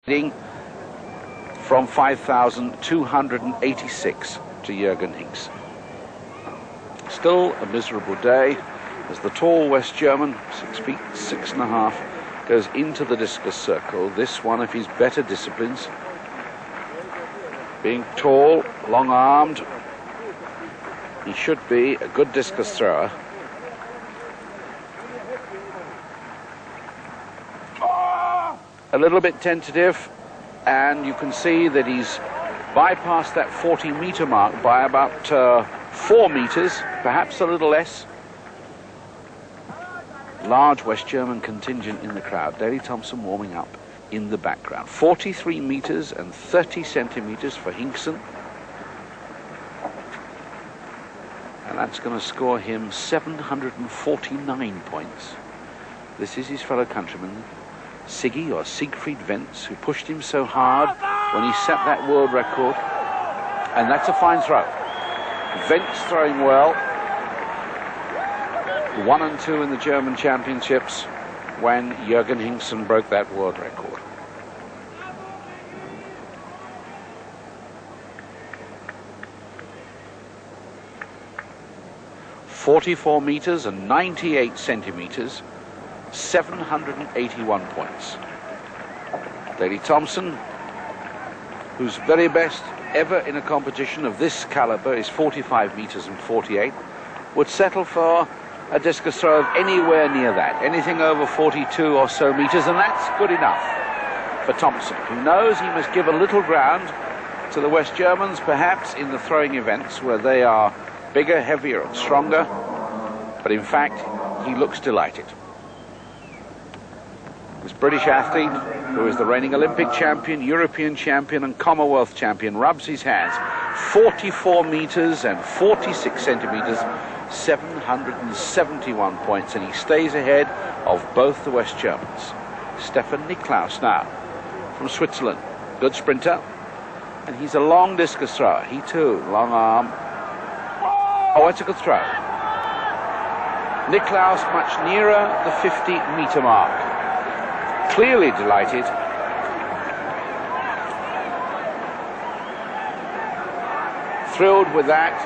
From 5,286 to Jürgen Hinks. Still a miserable day as the tall West German, 6 feet 6.5, goes into the discus circle. This one of his better disciplines. Being tall, long-armed, he should be a good discus thrower. A little bit tentative, and you can see that he's bypassed that 40-meter mark by about 4 meters, perhaps a little less. Large West German contingent in the crowd. Daley Thompson warming up in the background. 43 meters and 30 centimeters for Hinkson. And that's going to score him 749 points. This is his fellow countryman, Siggy, or Siegfried Wentz, who pushed him so hard when he set that world record. And that's a fine throw. Wentz throwing well. 1 and 2 in the German championships when Jürgen Hinkson broke that world record. .44 meters and 98 centimeters. 781 points. Daley Thompson, whose very best ever in a competition of this caliber is 45 meters and 48, would settle for a discus throw of anywhere near that, anything over 42 or so meters, and that's good enough for Thompson, who knows he must give a little ground to the West Germans, perhaps in the throwing events where they are bigger, heavier and stronger, but in fact he looks delighted. This British athlete, who is the reigning Olympic champion, European champion and Commonwealth champion, rubs his hands. 44 meters and 46 centimeters, 771 points, and he stays ahead of both the West Germans. Stefan Niklaus now from Switzerland, good sprinter, and he's a long discus thrower. He too, long arm. Oh, it's a good throw. Niklaus much nearer the 50-meter mark. Clearly delighted. Thrilled with that.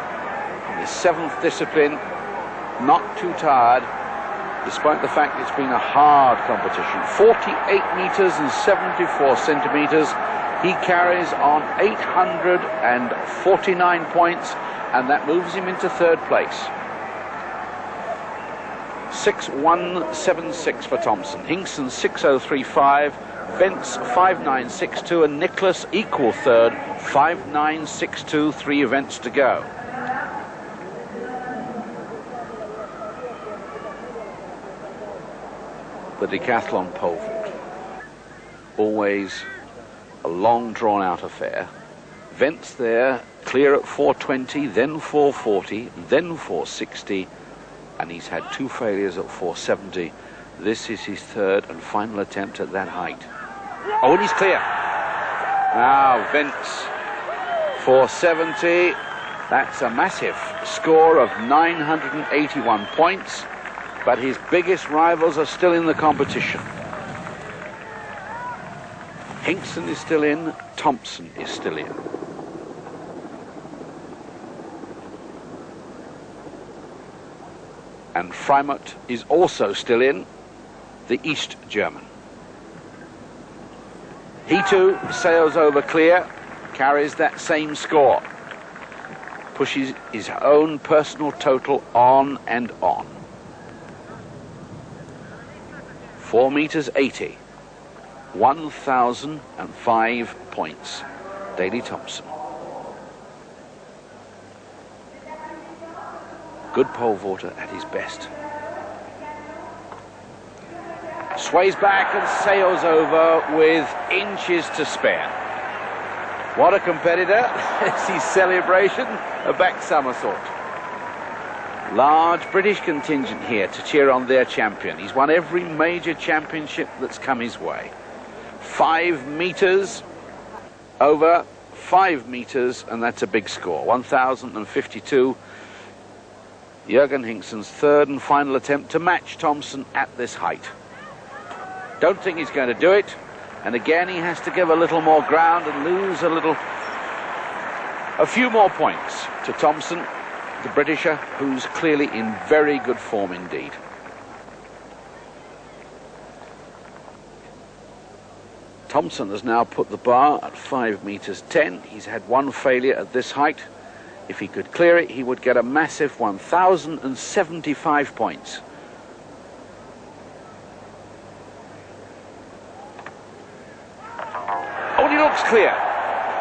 The 7th discipline, not too tired, despite the fact it's been a hard competition. 48 meters and 74 centimeters. He carries on 849 points, and that moves him into 3rd place. 6.176 for Thompson. Hinkson 6.035, Wentz 5.962, and Nicholas equal 3rd, 5.962, 3 events to go. The decathlon pole vault, always a long drawn-out affair. Wentz there, clear at 4.20, then 4.40, then 4.60. And he's had 2 failures at 4.70. This is his 3rd and final attempt at that height. Oh, and he's clear. Now, Wentz, 4.70. That's a massive score of 981 points, but his biggest rivals are still in the competition. Hinkson is still in, Thompson is still in. And Freimut is also still in, the East German. He too sails over clear, carries that same score, pushes his own personal total on and on. 4 meters 80, 1,005 points. Daley Thompson. Good pole vaulter at his best. Sways back and sails over with inches to spare. What a competitor. It's his celebration, a back somersault. Large British contingent here to cheer on their champion. He's won every major championship that's come his way. 5 meters over 5 meters, and that's a big score. 1,052. Jürgen Hinkson's 3rd and final attempt to match Thompson at this height. Don't think he's going to do it, And again, he has to give a little more ground and lose a few more points to Thompson, the Britisher, who's clearly in very good form indeed. Thompson has now put the bar at 5 meters 10. He's had one failure at this height. If he could clear it, he would get a massive 1,075 points. Oh, he looks clear.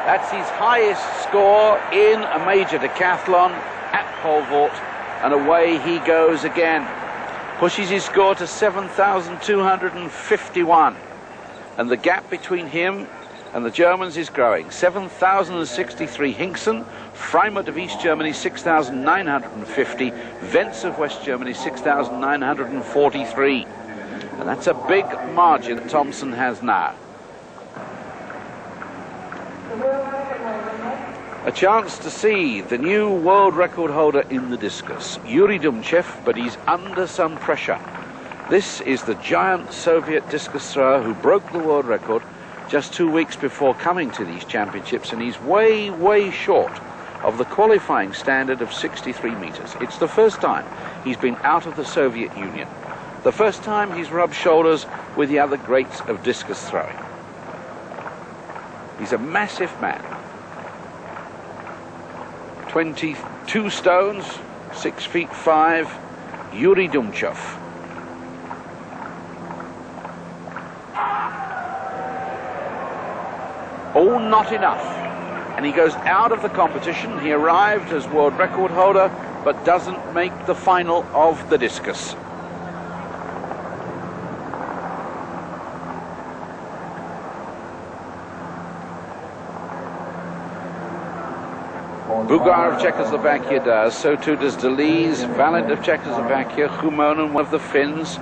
That's his highest score in a major decathlon at pole vault, and away he goes again. Pushes his score to 7,251. And the gap between him and the Germans is growing. 7,063 Hinkson, Freimut of East Germany 6,950, Wentz of West Germany 6,943. And that's a big margin that Thompson has now. A chance to see the new world record holder in the discus, Yuri Dumchev, but he's under some pressure. This is the giant Soviet discus thrower who broke the world record just 2 weeks before coming to these championships, and he's way, way short of the qualifying standard of 63 meters. It's the first time he's been out of the Soviet Union. The first time he's rubbed shoulders with the other greats of discus throwing. He's a massive man. 22 stones, 6 feet 5, Yuri Dumchev. Oh, not enough. And he goes out of the competition. He arrived as world record holder, but doesn't make the final of the discus. Bugar of Czechoslovakia does, so too does Deliz, Valent of Czechoslovakia, Humonen, one of the Finns,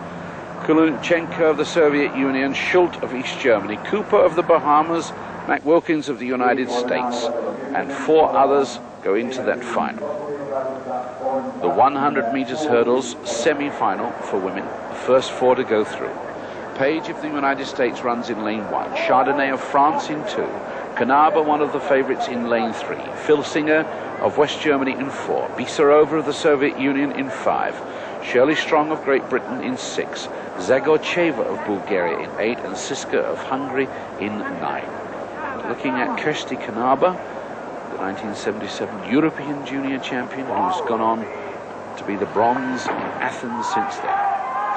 Kulunchenko of the Soviet Union, Schult of East Germany, Cooper of the Bahamas, Mac Wilkins of the United States, and 4 others go into that final. The 100 meters hurdles semi-final for women, the first 4 to go through. Page of the United States runs in lane 1, Chardonnay of France in 2, Knabe, one of the favorites, in lane 3, Filsinger of West Germany in 4, Bisarova of the Soviet Union in 5, Shirley Strong of Great Britain in 6, Zagorcheva of Bulgaria in 8, and Siska of Hungary in 9. Looking at Kersti Knabe, the 1977 European junior champion, who's gone on to be the bronze in Athens since then.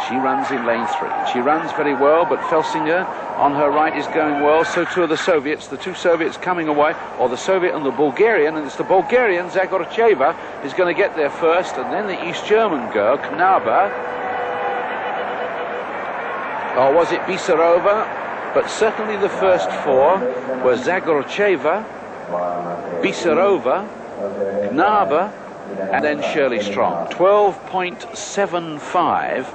She runs in lane 3. She runs very well, but Felsinger on her right is going well. So too are the Soviets. The 2 Soviets coming away, or the Soviet and the Bulgarian, and it's the Bulgarian, Zagorcheva, is going to get there first, and then the East German girl, Knabe. Or was it Bisarova? But certainly the first 4 were Zagorcheva, Bisarova, Knabe, and then Shirley Strong. 12.75,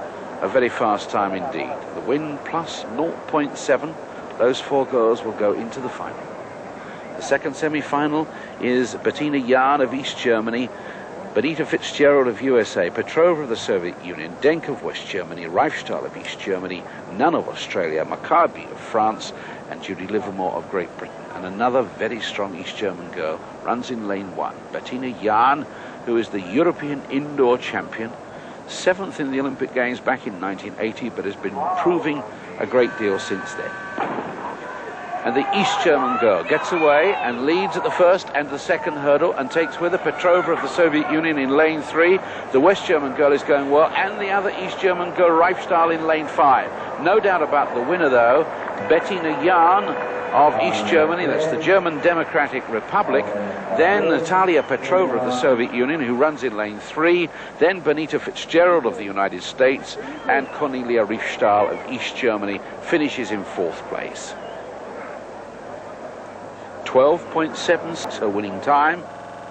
a very fast time indeed. The win plus 0.7, those 4 girls will go into the final. The second semi-final is Bettina Jahn of East Germany, Benita Fitzgerald of USA, Petrova of the Soviet Union, Denk of West Germany, Reifstahl of East Germany, Nunn of Australia, Maccabi of France, and Judy Livermore of Great Britain. And another very strong East German girl runs in lane 1, Bettina Jahn, who is the European indoor champion, 7th in the Olympic Games back in 1980, but has been proving a great deal since then. And the East German girl gets away and leads at the first and the second hurdle and takes with her Petrova of the Soviet Union in lane 3. The West German girl is going well, and the other East German girl, Reifstahl, in lane 5. No doubt about the winner, though, Bettina Jahn of East Germany, that's the German Democratic Republic, then Natalia Petrova of the Soviet Union, who runs in lane 3, then Benita Fitzgerald of the United States, and Cornelia Reifstahl of East Germany finishes in 4th place. 12.7, a winning time.